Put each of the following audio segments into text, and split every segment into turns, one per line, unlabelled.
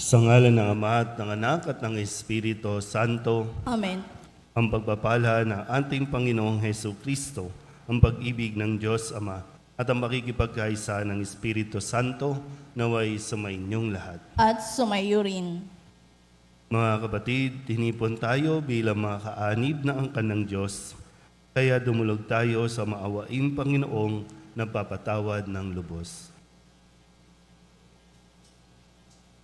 Sa ngalan ng Ama at ng Anak at ng Espiritu Santo,
Amen.
ang pagpapala ng ating Panginoong Hesu Kristo, ang pag-ibig ng Diyos Ama, at ang makikipagkaisa ng Espiritu Santo naway sumainyong lahat.
At sumayo rin.
Mga kapatid, tinipon tayo bilang mga kaanib na angkan ng Diyos, kaya dumulog tayo sa maawaing Panginoong nagpapatawad ng lubos.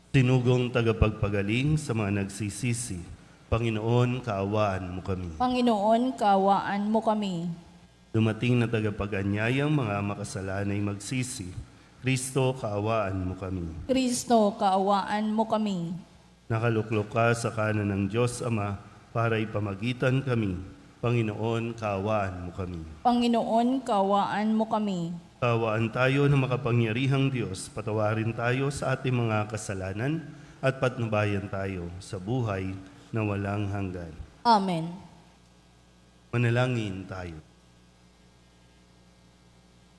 Sinugong tagapagpagaling sa mga nagsisisi, Panginoon, kaawaan mo kami.
Panginoon, kaawaan mo kami.
Dumating na tagapag-anyayang mga makasalanay magsisi, Kristo, kaawaan mo kami.
Kristo, kaawaan mo kami.
Nakaluklok ka sa kanan ng Diyos Ama para ipamagitan kami. Panginoon, kaawaan mo kami.
Panginoon, kaawaan mo kami.
Kaawaan tayo ng makapangyarihang Diyos, patawarin tayo sa ating mga kasalanan at patnubayan tayo sa buhay na walang hanggan.
Amen.
Manalangin tayo.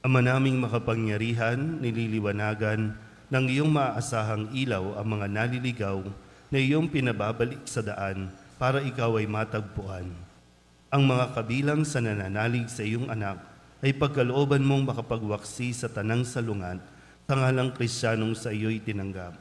Ama naming makapangyarihan, nililiwanagan ng iyong maaasahang ilaw ang mga naliligaw na iyong pinababalik sa daan para ikaw ay matagpuan. Ang mga kabilang sa nananalig sa iyong anak ay pagkalooban mong makapagwaksi sa tanang salungat sa ngalang Kristiyanong sa iyo'y tinanggap.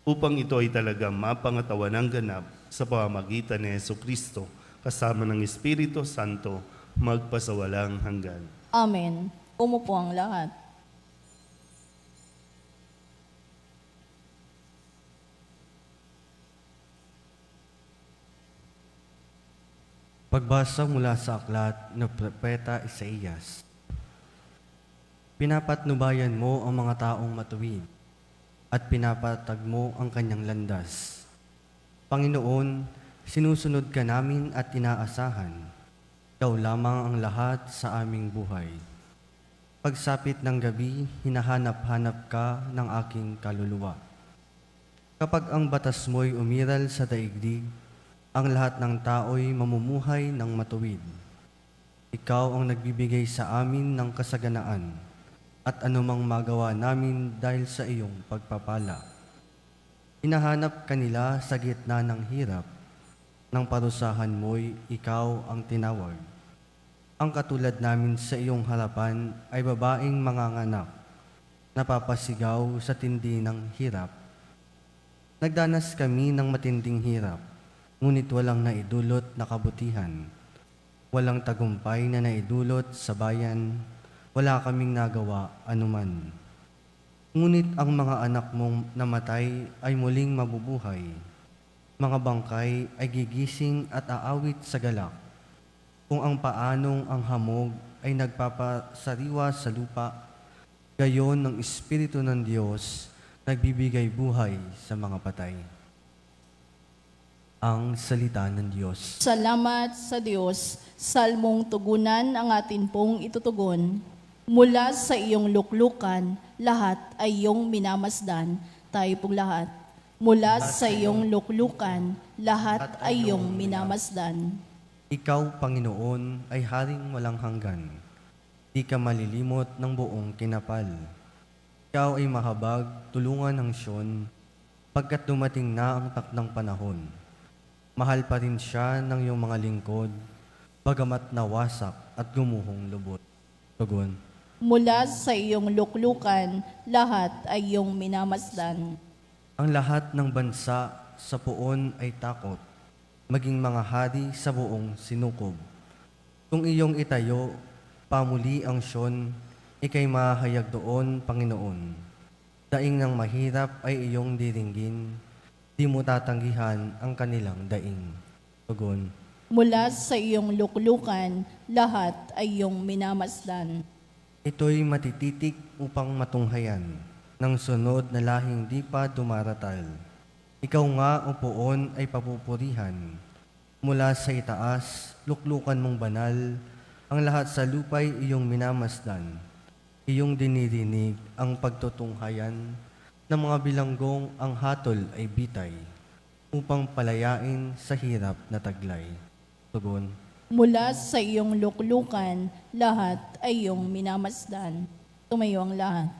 Upang ito ay talagang mapangatawan ng ganap sa pamamagitan ni Hesu Kristo kasama ng Espiritu Santo magpasawalang hanggan.
Amen. Umupo ang lahat.
Pagbasa mula sa aklat ng Propeta Isaías. Pinapatnubayan mo ang mga taong matuwid at pinapatag mo ang kanyang landas. Panginoon, sinusunod ka namin at inaasahan. Ikaw lamang ang lahat sa aming buhay. Pagsapit ng gabi, hinahanap-hanap ka ng aking kaluluwa. Kapag ang batas mo'y umiral sa daigdig, ang lahat ng tao'y mamumuhay ng matuwid. Ikaw ang nagbibigay sa amin ng kasaganaan at anumang magawa namin dahil sa iyong pagpapala. Hinahanap kanila sa gitna ng hirap. Nang parusahan mo'y ikaw ang tinawag. Ang katulad namin sa iyong harapan ay babaeng manganganak, napapasigaw sa tindi ng hirap. Nagdanas kami ng matinding hirap, ngunit walang naidulot na kabutihan. Walang tagumpay na naidulot sa bayan, wala kaming nagawa anuman. Ngunit ang mga anak mong namatay ay muling mabubuhay. Mga bangkay ay gigising at aawit sa galak. Kung ang paanong ang hamog ay nagpapasariwa sa lupa, gayon ng Espiritu ng Diyos nagbibigay buhay sa mga patay. Ang salita ng Diyos.
Salamat sa Diyos. Salmong tugunan ang atin pong itutugon. Mula sa iyong luklukan, lahat ay iyong minamasdan. Tayo pong lahat. Mula sa iyong luklukan, lahat ay iyong minamasdan.
Ikaw, Panginoon, ay haring walang hanggan. Di ka malilimot ng buong kinapal. Ikaw ay mahabag, tulungan ng Siyon, pagkat dumating na ang takdang panahon. Mahal pa rin siya ng iyong mga lingkod, bagamat nawasak at gumuhong lubot. Tugon.
Mula sa iyong luklukan, lahat ay iyong minamasdan.
Ang lahat ng bansa sa puon ay takot, maging mga hari sa buong sinukob. Kung iyong itayo, pamuli ang Siyon, ikay mahayag doon, Panginoon. Daing ng mahirap ay iyong diringgin, di mo tatanggihan ang kanilang daing. Tugon.
Mula sa iyong luklukan, lahat ay iyong minamasdan.
Ito'y matititik upang matunghayan ng sunod na lahing di pa dumaratal. Ikaw nga, o poon, ay papupurihan. Mula sa itaas, luklukan mong banal, ang lahat sa lupa'y iyong minamasdan. Iyong dinirinig ang pagtutunghayan ng mga bilanggong ang hatol ay bitay, upang palayain sa hirap na taglay. Tugon.
Mula sa iyong luklukan, lahat ay iyong minamasdan. Tumayo ang lahat.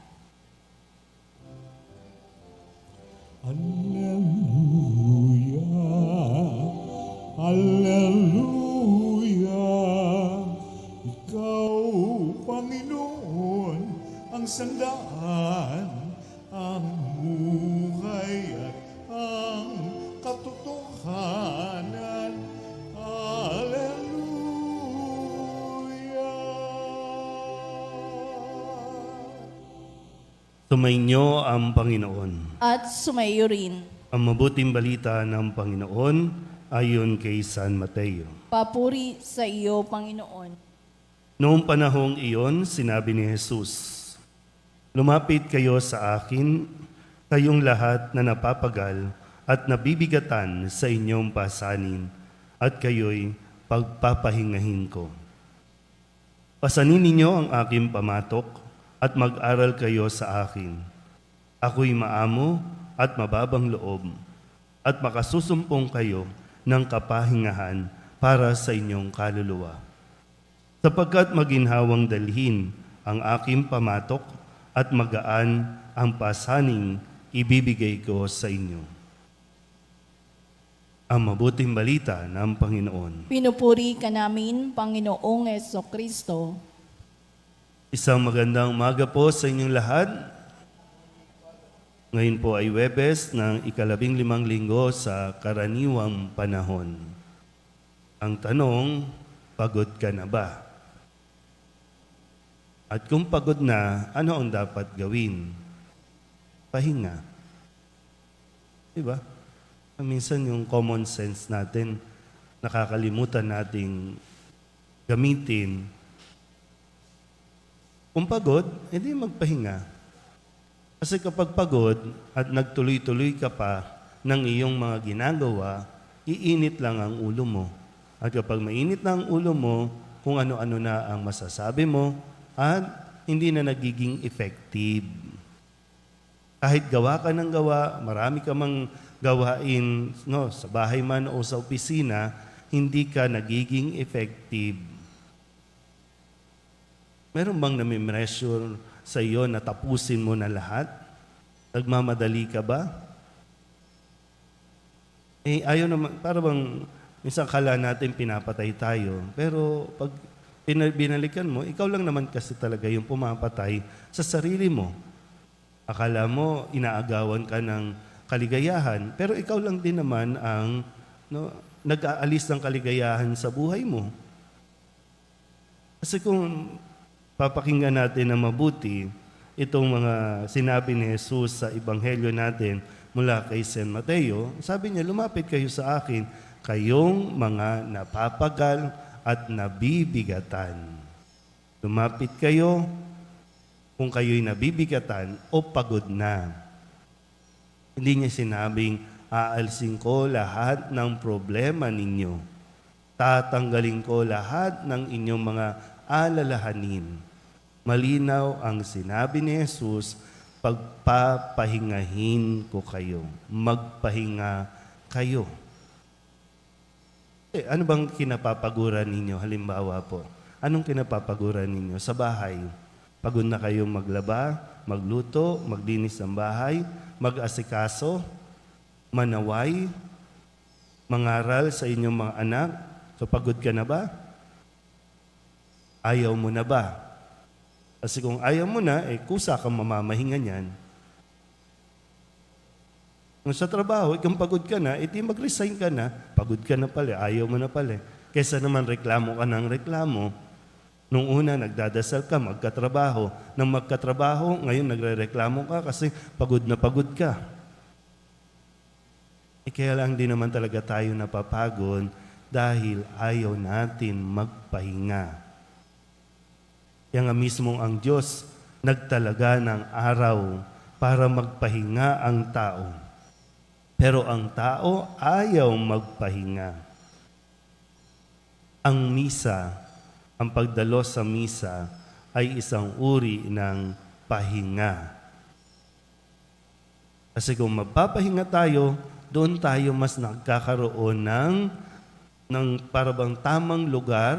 Alleluia.
Sumainyo ang Panginoon.
At sumayo rin.
Ang mabuting balita ng Panginoon ayon kay San Mateo.
Papuri sa iyo, Panginoon.
Noong panahong iyon, sinabi ni Jesus, "Lumapit kayo sa akin, kayong lahat na napapagal at nabibigatan sa inyong pasanin, at kayo'y pagpapahingahin ko. Pasanin ninyo ang aking pamatok at mag-aral kayo sa akin. Ako'y maamo at mababang loob, at makasusumpong kayo ng kapahingahan para sa inyong kaluluwa. Sapagkat maginhawang dalhin ang aking pamatok at magaan ang pasaning ibibigay ko sa inyo." Ang mabuting balita ng Panginoon.
Pinupuri ka namin, Panginoong Jesucristo.
Isang magandang umaga po sa inyong lahat. Ngayon po ay Huwebes ng 15 linggo sa karaniwang panahon. Ang tanong, pagod ka na ba? At kung pagod na, ano ang dapat gawin? Pahinga. Diba? Minsan yung common sense natin, nakakalimutan nating gamitin. Kung pagod, edi magpahinga. Kasi kapag pagod at nagtuloy-tuloy ka pa ng iyong mga ginagawa, iinit lang ang ulo mo. At kapag mainit na ang ulo mo, kung ano-ano na ang masasabi mo, at hindi na nagiging effective. Kahit gawa ka ng gawa, marami ka mang gawain sa bahay man o sa opisina, hindi ka nagiging effective. Meron bang nami-pressure sa iyo na tapusin mo na lahat? Nagmamadali ka ba? Ayaw naman, para bang minsan kala natin pinapatay tayo, pero pag binalikan mo, ikaw lang naman kasi talaga yung pumapatay sa sarili mo. Akala mo, inaagawan ka ng kaligayahan, pero ikaw lang din naman ang nag-aalis ng kaligayahan sa buhay mo. Kasi kung papakinggan natin na mabuti, itong mga sinabi ni Jesus sa Ebanghelyo natin mula kay San Mateo, sabi niya, "Lumapit kayo sa akin, kayong mga napapagal at nabibigatan." Lumapit kayo kung kayo'y nabibigatan o pagod na. Hindi niya sinabing, "Aalsin ko lahat ng problema ninyo. Tatanggalin ko lahat ng inyong mga alalahanin." Malinaw ang sinabi ni Jesus, pagpapahingahin ko kayo. Magpahinga kayo. Ano bang kinapapaguran ninyo? Halimbawa po, anong kinapapaguran ninyo? Sa bahay, pagod na kayong maglaba, magluto, maglinis ng bahay, mag-asikaso, manaway, mangaral sa inyong mga anak. So pagod ka na ba? Ayaw mo na ba? Kasi kung ayaw mo na, kusa kang mamamahinga niyan. Kung sa trabaho, kung pagod ka na, mag-resign ka na, pagod ka na pala, ayaw mo na pala. Kesa naman reklamo ka ng reklamo, nung una, nagdadasal ka, magkatrabaho. Nang magkatrabaho, ngayon nagre-reklamo ka kasi pagod na pagod ka. Kaya lang din naman talaga tayo napapagod dahil ayaw natin magpahinga. Kaya nga mismong ang Diyos nagtalaga ng araw para magpahinga ang tao. Pero ang tao ayaw magpahinga. Ang misa, ang pagdalo sa misa ay isang uri ng pahinga. Kasi kung magpapahinga tayo, doon tayo mas nagkakaroon ng parabang tamang lugar,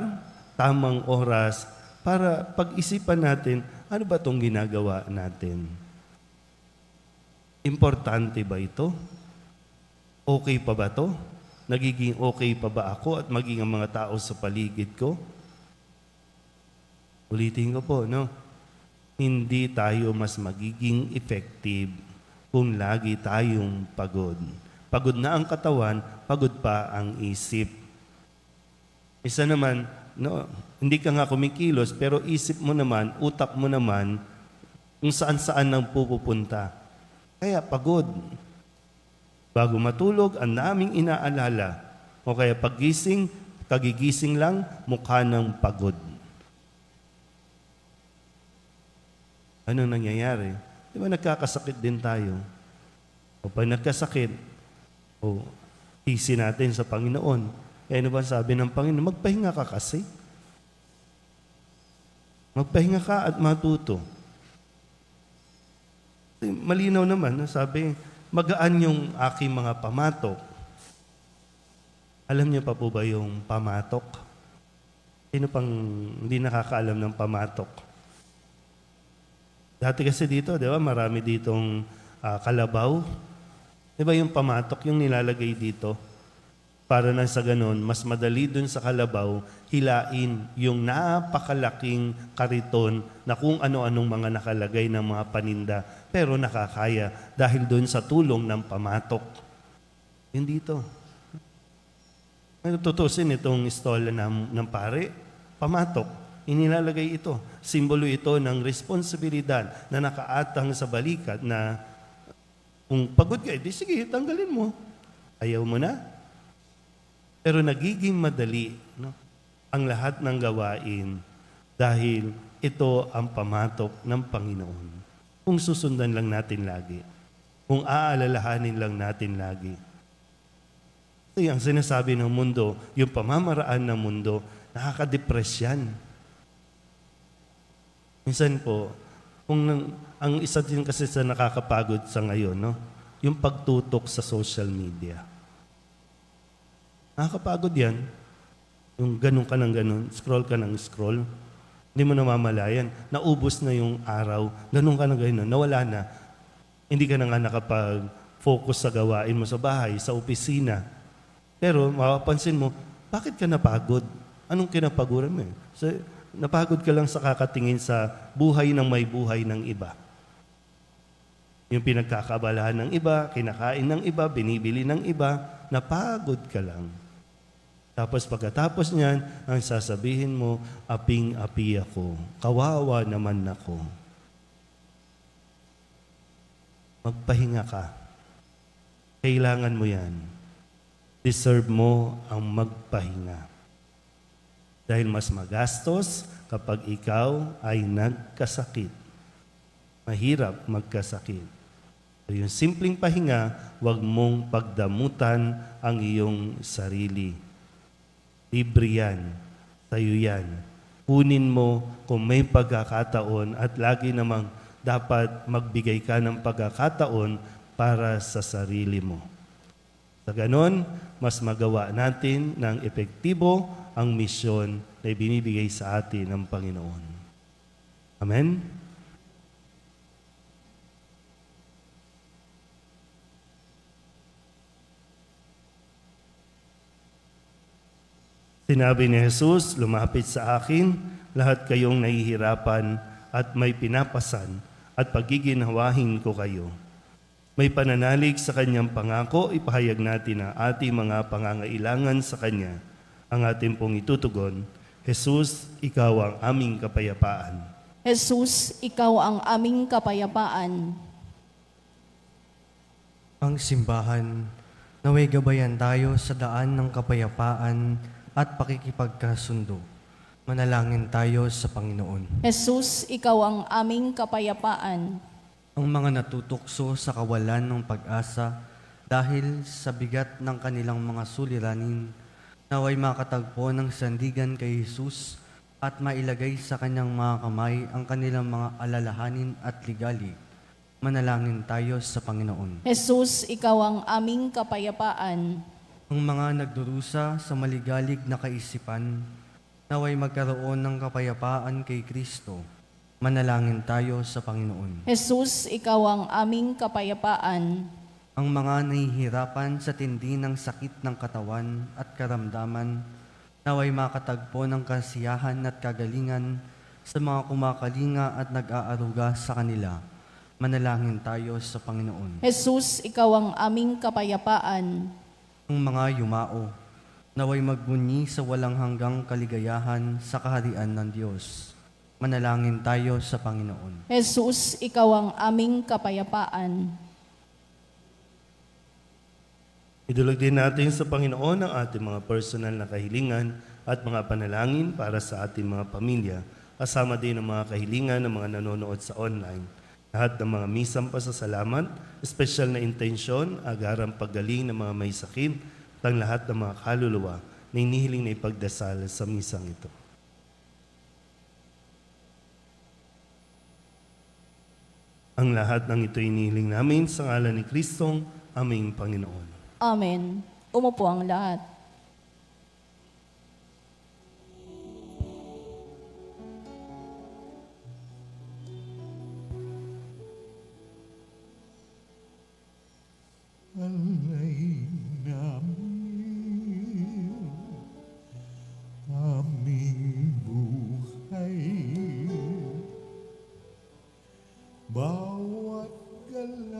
tamang oras, para pag-isipan natin, ano ba itong ginagawa natin? Importante ba ito? Okay pa ba ito? Nagiging okay pa ba ako at maging ang mga tao sa paligid ko? Ulitin ko po, hindi tayo mas magiging effective kung lagi tayong pagod. Pagod na ang katawan, pagod pa ang isip. Isa naman, hindi ka nga kumikilos, pero isip mo naman, utak mo naman, kung saan-saan nang pupupunta. Kaya pagod. Bago matulog, ang naming inaalala. O kaya paggising, kagigising lang, mukha ng pagod. Anong nangyayari? Di ba nagkakasakit din tayo? O pag nagkasakit, hisi natin sa Panginoon. Kaya ano ba sabi ng Panginoon? Magpahinga ka kasi. Magpahinga ka at matuto. Malinaw naman, sabi, magaan yung aking mga pamatok. Alam niyo pa po ba yung pamatok? Sino pang hindi nakakaalam ng pamatok? Dati kasi dito, di ba, marami ditong kalabaw. Di ba yung pamatok, yung nilalagay dito? Para na sa ganun, mas madali dun sa kalabaw, hilain yung napakalaking kariton na kung ano-anong mga nakalagay ng mga paninda, pero nakakaya dahil dun sa tulong ng pamatok. Yun dito. May tutusin itong istola ng pare, pamatok. Inilalagay ito. Simbolo ito ng responsibilidad na nakaatang sa balikat na kung pagod ka, di sige, tanggalin mo. Ayaw mo na. Pero nagiging madali ang lahat ng gawain dahil ito ang pamatok ng Panginoon. Kung susundan lang natin lagi. Kung aalalahanin lang natin lagi. Kasi ang sinasabi ng mundo, yung pamamaraan ng mundo, nakaka-depress yan. Minsan po, ang isa din kasi sa nakakapagod sa ngayon, yung pagtutok sa social media. Nakakapagod yan. Yung ganun ka ng ganun, scroll ka ng scroll. Hindi mo namamalayan. Naubos na yung araw. Ganun ka ng ganun. Nawala na. Hindi ka na nga nakapag-focus sa gawain mo sa bahay, sa opisina. Pero mapapansin mo, bakit ka napagod? Anong kinapaguran mo? So, napagod ka lang sa kakatingin sa buhay ng may buhay ng iba. Yung pinagkakabalahan ng iba, kinakain ng iba, binibili ng iba, napagod ka lang. Tapos pagkatapos niyan, ang sasabihin mo, aping-api ako. Kawawa naman ako. Magpahinga ka. Kailangan mo yan. Deserve mo ang magpahinga. Dahil mas magastos kapag ikaw ay nagkasakit. Mahirap magkasakit. So yung simpleng pahinga, huwag mong pagdamutan ang iyong sarili. Libre yan. Sa'yo yan. Kunin mo kung may pagkakataon at lagi namang dapat magbigay ka ng pagkakataon para sa sarili mo. Sa ganon, mas magawa natin ng epektibo ang misyon na ibinibigay sa atin ng Panginoon. Amen? Sinabi ni Jesus, lumapit sa akin, lahat kayong nahihirapan at may pinapasan at pagiginhawahin ko kayo. May pananalig sa kanyang pangako, ipahayag natin ang ating mga pangangailangan sa kanya. Ang ating pong itutugon, Jesus, ikaw ang aming kapayapaan.
Jesus, ikaw ang aming kapayapaan.
Ang simbahan, naway gabayan tayo sa daan ng kapayapaan at pakikipagkasundo. Manalangin tayo sa Panginoon.
Jesus, ikaw ang aming kapayapaan.
Ang mga natutukso sa kawalan ng pag-asa dahil sa bigat ng kanilang mga suliranin, naway makatagpo ng sandigan kay Jesus at mailagay sa kanyang mga kamay ang kanilang mga alalahanin at ligali. Manalangin tayo sa Panginoon.
Jesus, ikaw ang aming kapayapaan.
Ang mga nagdurusa sa maligalig na kaisipan, naway magkaroon ng kapayapaan kay Kristo. Manalangin tayo sa Panginoon.
Jesus, ikaw ang aming kapayapaan.
Ang mga nahihirapan sa tindi ng sakit ng katawan at karamdaman, naway makatagpo ng kasiyahan at kagalingan sa mga kumakalinga at nag-aaruga sa kanila. Manalangin tayo sa Panginoon.
Jesus, ikaw ang aming kapayapaan.
Ang mga yumao, naway magbunyi sa walang hanggang kaligayahan sa kaharian ng Diyos. Manalangin tayo sa Panginoon.
Jesus, ikaw ang aming kapayapaan.
Idulog din natin sa Panginoon ang ating mga personal na kahilingan at mga panalangin para sa ating mga pamilya, kasama din ang mga kahilingan ng mga nanonood sa online. Lahat ng mga misang pasasalamat, espesyal na intensyon, agarang paggaling ng mga may sakit, at ang lahat ng mga kaluluwa na inihiling na ipagdasal sa misang ito. Ang lahat ng ito inihiling namin sa ngalan ni Kristong aming Panginoon.
Amen. Umupo ang lahat.
Alay namin aming buhay, bawat galak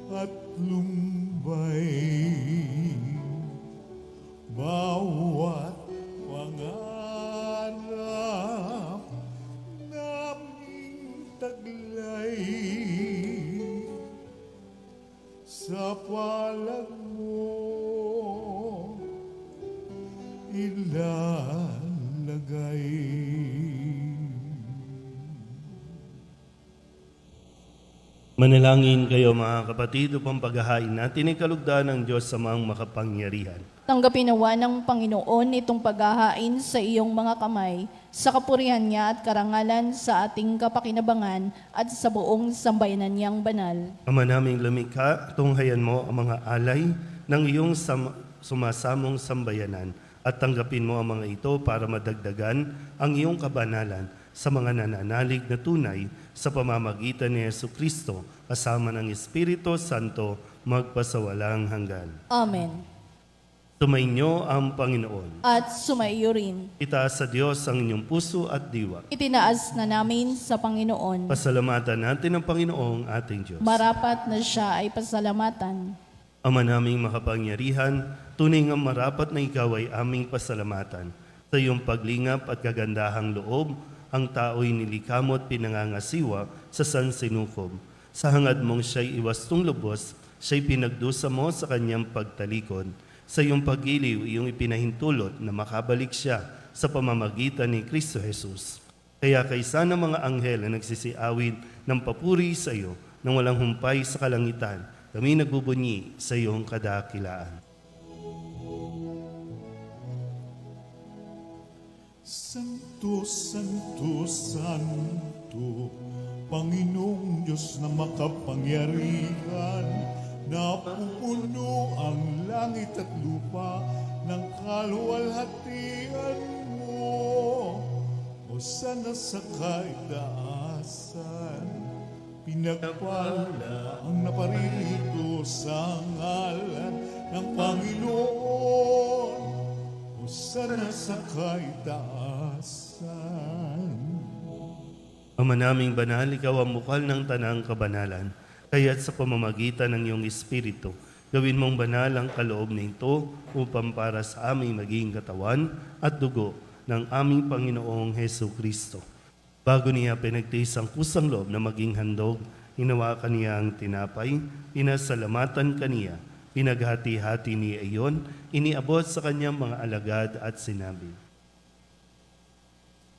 at lumbay, bawat pangarap naming taglay, sa palad mo ilalagay.
Manalangin kayo mga kapatid upang paghahain natin ay kalugdan ng Diyos sa mga makapangyarihan.
Tanggapin nawa ng Panginoon itong paghahain sa iyong mga kamay, sa kapurihan niya at karangalan sa ating kapakinabangan at sa buong sambayanan niyang banal.
Ama naming lumikha, tunghayan mo ang mga alay ng iyong sumasamong sambayanan at tanggapin mo ang mga ito para madagdagan ang iyong kabanalan sa mga nananalig na tunay sa pamamagitan ni Jesucristo kasama ng Espiritu Santo magpasawalang hanggan.
Amen.
Sumainyo ang Panginoon.
At sumaiyo rin.
Itaas sa Diyos ang inyong puso at diwa.
Itinaas na namin sa Panginoon.
Pasalamatan natin ang Panginoong ating Diyos.
Marapat na siya ay pasalamatan.
Ama naming makapangyarihan, tunay nga marapat na ikaw ay aming pasalamatan. Sa iyong paglingap at kagandahang loob, ang tao'y nilikamo at pinangangasiwa sa sansinukob. Sa hangad mong siya'y iwastong lubos, siya'y pinagdusa mo sa kanyang pagtalikod. Sa iyong pag-iliw, iyong ipinahintulot na makabalik siya sa pamamagitan ni Kristo Jesus. Kaya kaysa ng mga anghel na nagsisiawit ng papuri sa iyo nang walang humpay sa kalangitan, kami nagbubunyi sa iyong kadakilaan.
Santo, Santo, Santo, Panginoong Diyos na makapangyarihan, napupuno ang langit at lupa ng kaluwalhatian mo. O sana sa kaitaasan, pinagpala ang naparirito sa ngalan ng Panginoon. O sana sa kaitaasan.
Ama naming banal, ikaw ang bukal ng tanang kabanalan. Kaya't sa pamamagitan ng iyong Espiritu, gawin mong banal ang kaloob nito upang para sa aming maging katawan at dugo ng aming Panginoong Hesu Kristo. Bago niya pinagtiis ang kusang loob na maging handog, hinawakan niya ang tinapay, pinasalamatan kaniya, pinaghati-hati niya iyon, iniabot sa kanyang mga alagad at sinabi,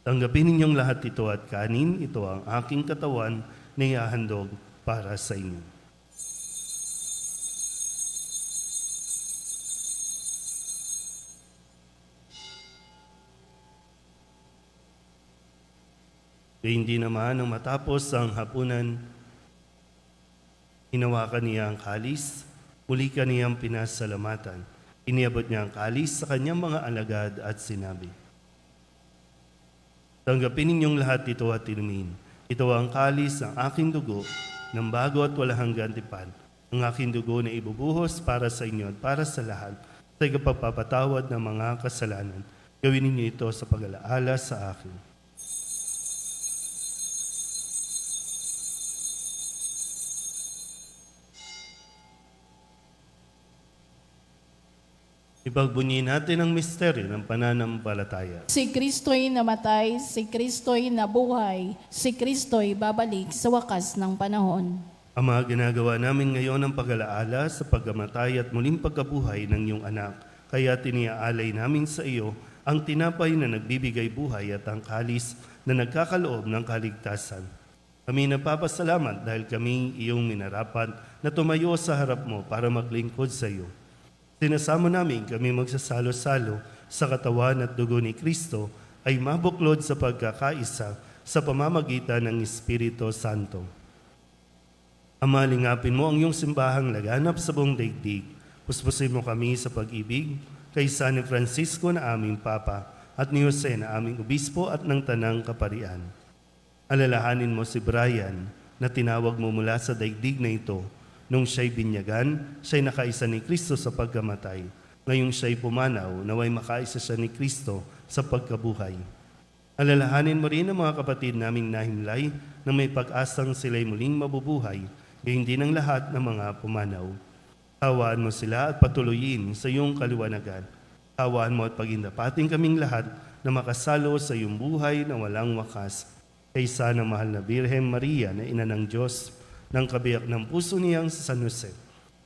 tanggapin ninyong lahat ito at kanin, ito ang aking katawan na ihahandog para sa inyo. Hindi naman nang matapos ang hapunan, hinawakan niya ang kalis, muli kaniyang pinasalamatan. Iniabot niya ang kalis sa kanyang mga alagad at sinabi, tanggapin ninyong lahat ito at inumin. Ito ang kalis ng aking dugo ng bago at walang gantipan. Ang aking dugo na ibubuhos para sa inyo at para sa lahat sa ikapagpapatawad ng mga kasalanan. Gawin ninyo ito sa pag-alaala sa akin. Ipagbunyi natin ang misteryo ng pananampalataya.
Si Kristo'y namatay, si Kristo'y nabuhay, si Kristo'y babalik sa wakas ng panahon.
Ama, ginagawa namin ngayon ang pag-alaala sa pagkamatay at muling pagkabuhay ng iyong anak. Kaya tiniaalay namin sa iyo ang tinapay na nagbibigay buhay at ang kalis na nagkakaloob ng kaligtasan. Kami napapasalamat dahil kami iyong minarapat na tumayo sa harap mo para maglingkod sa iyo. Sinasamo namin kami magsasalo-salo sa katawan at dugo ni Kristo ay mabuklod sa pagkakaisa sa pamamagitan ng Espiritu Santo. Ama, lingapin mo ang iyong simbahang laganap sa buong daigdig. Puspusin mo kami sa pag-ibig kay San Francisco na aming Papa at ni Jose na aming Obispo at ng Tanang Kaparian. Alalahanin mo si Brian na tinawag mo mula sa daigdig na ito. Nung siya'y binyagan, siya'y nakaisa ni Kristo sa pagkamatay. Ngayong siya'y pumanaw, naway makaisa siya ni Kristo sa pagkabuhay. Alalahanin mo rin ang mga kapatid naming nahimlay na may pag-asang sila'y muling mabubuhay, gayon din ang lahat ng mga pumanaw. Hawaan mo sila at patuloyin sa iyong kaliwanagan. Hawaan mo at pagindapating kaming lahat na makasalo sa iyong buhay na walang wakas. Kaysa ng mahal na Birhen Maria na ina ng Diyos, ng kabiyak ng puso niyang sa San Jose.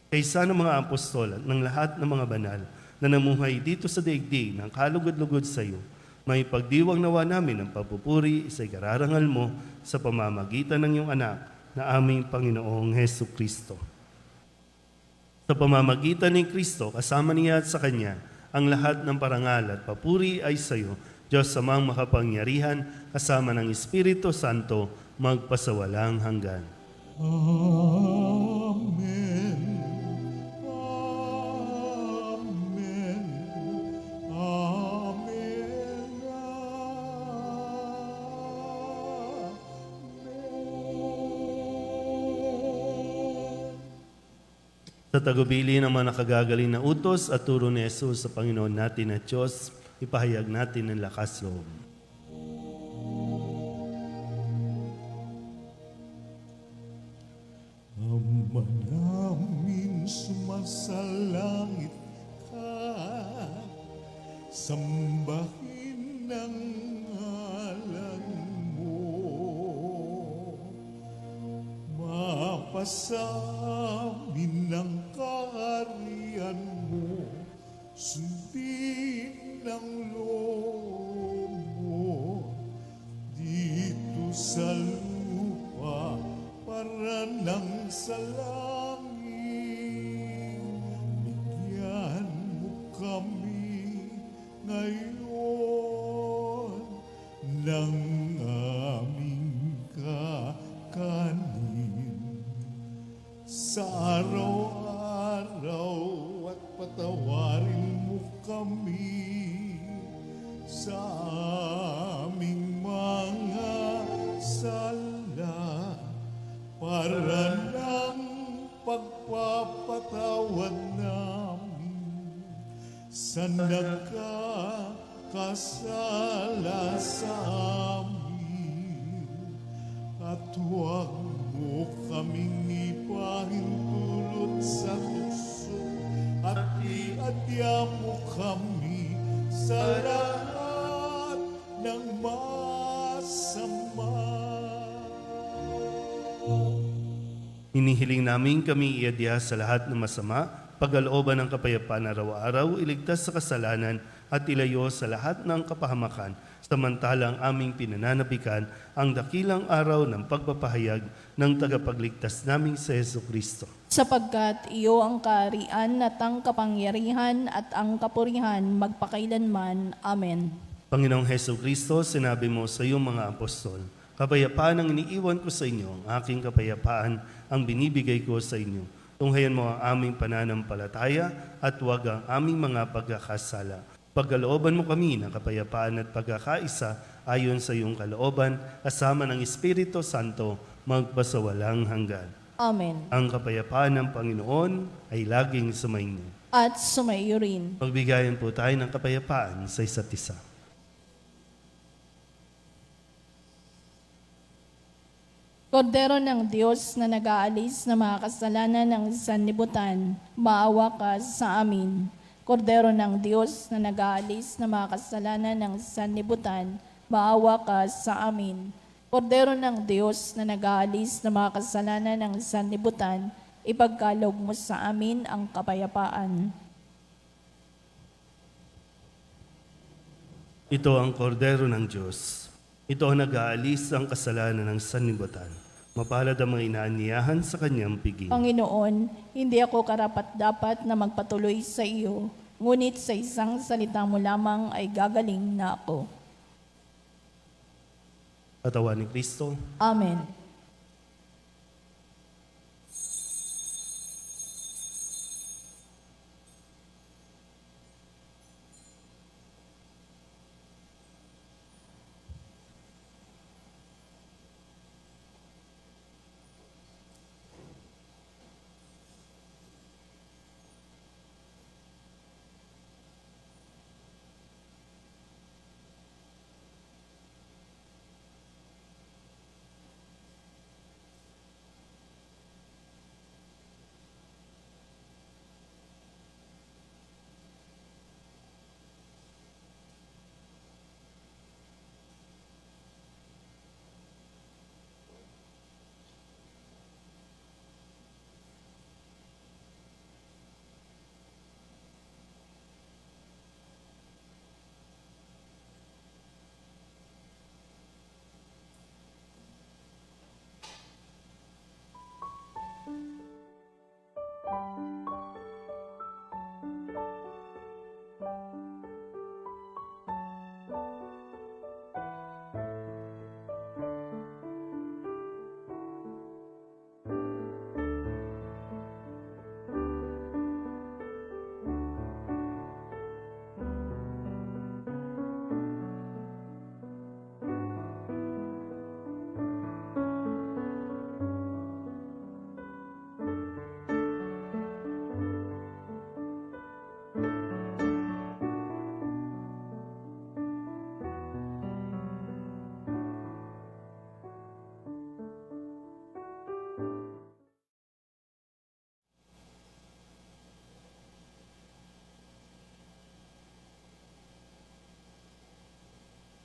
Kaysa ng mga apostol at ng lahat ng mga banal na namuhay dito sa daigdig ng kalugod-lugod sa iyo, may pagdiwang nawa namin ang papupuri sa ikararangal mo sa pamamagitan ng iyong anak na aming Panginoong Hesu Kristo. Sa pamamagitan ni Kristo, kasama niya at sa Kanya, ang lahat ng parangal at papuri ay sa iyo, Diyos amang makapangyarihan, kasama ng Espiritu Santo, magpasawalang hanggan.
Amen. Amen. Amen.
Sa tagubili ng mga nakagagaling na utos at turo ni Jesus sa Panginoon natin at Diyos, ipahayag natin ang lakas loob.
Ama namin sumasalangit ka, sambahin ang ngalan mo. Mapasamin ang kaharian mo, sundin ang loob mo, dito sa lupa para nang sa langit. Bigyan mo kami ngayon ng aming kakanin sa araw-araw, at patawarin mo kami sa aming mga sala, para ng pagpapatawad namin sa nagkakasala sa amin. At huwag mo kaming ipahintulot sa tukso, at iadya mo kami sa lahat ng masama.
Hinihiling namin kami iadya sa lahat ng masama, pagkalooban ng kapayapaan araw-araw, iligtas sa kasalanan at ilayo sa lahat ng kapahamakan, samantalang aming pinananabikan ang dakilang araw ng pagpapahayag ng tagapagligtas naming si Hesu Kristo.
Sapagkat iyo ang kaharian at ang kapangyarihan at ang kapurihan magpakailanman. Amen.
Panginoong Hesu Kristo, sinabi mo sa iyong mga apostol, kapayapaan ang iniiwan ko sa inyo, ang aking kapayapaan ang binibigay ko sa inyo. Tunghayan mo ang aming pananampalataya at huwag ang aming mga pagkakasala. Pagkalooban mo kami ng kapayapaan at pagkakaisa ayon sa iyong kalooban, kasama ng Espiritu Santo, magpasawalang hanggan.
Amen.
Ang kapayapaan ng Panginoon ay laging sumainyo.
At sumaiyo rin.
Magbigayan po tayo ng kapayapaan sa isa't isa.
Kordero ng Diyos na nag-aalis na mga kasalanan ng sanlibutan, maawa ka sa amin. Kordero ng Diyos na nag-aalis ng mga kasalanan ng sanlibutan, maawa ka sa amin. Kordero ng Diyos na nag-aalis ng mga kasalanan ng sanlibutan, ipagkaloob mo sa amin ang kapayapaan.
Ito ang kordero ng Diyos. Ito ang nag-aalis ang kasalanan ng sanlibutan. Mapalad ang mga inaanyayahan sa kanyang piging.
Panginoon, hindi ako karapat-dapat na magpatuloy sa iyo, ngunit sa isang salita mo lamang ay gagaling na ako.
Katawan ni Kristo.
Amen.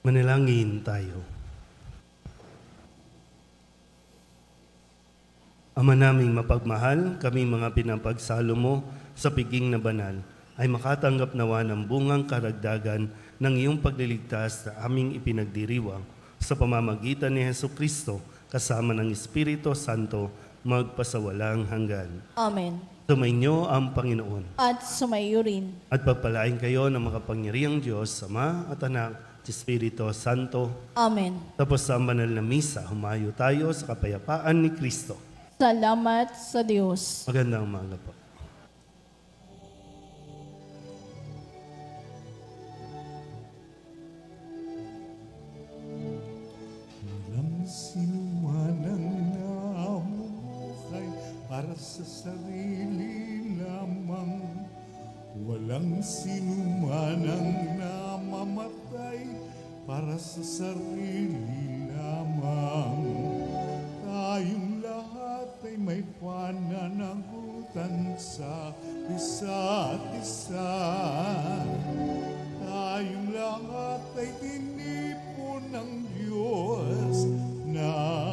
Manalangin tayo. Ama naming mapagmahal, kami mga pinapagsalo mo sa piging na banal, ay makatanggap nawa ng bungang karagdagan ng iyong pagliligtas na aming ipinagdiriwang sa pamamagitan ni Jesucristo kasama ng Espiritu Santo magpasawalang hanggan.
Amen.
Sumainyo ang Panginoon
At sumayo rin.
at pagpalain kayo ng makapangyarihang Diyos, Ama at Anak at Espiritu Santo.
Amen.
Tapos sa banal na misa, humayo tayo sa kapayapaan ni Kristo.
Salamat sa Diyos.
Magandang umaga po.
Walang sinuman ang namumuhay para sa sarili lamang. Walang sinuman ang namamatay para sa sarili lamang. Tayong lahat ay may pananagutan sa isa't isa. Tayong lahat ay tinipon ng Diyos na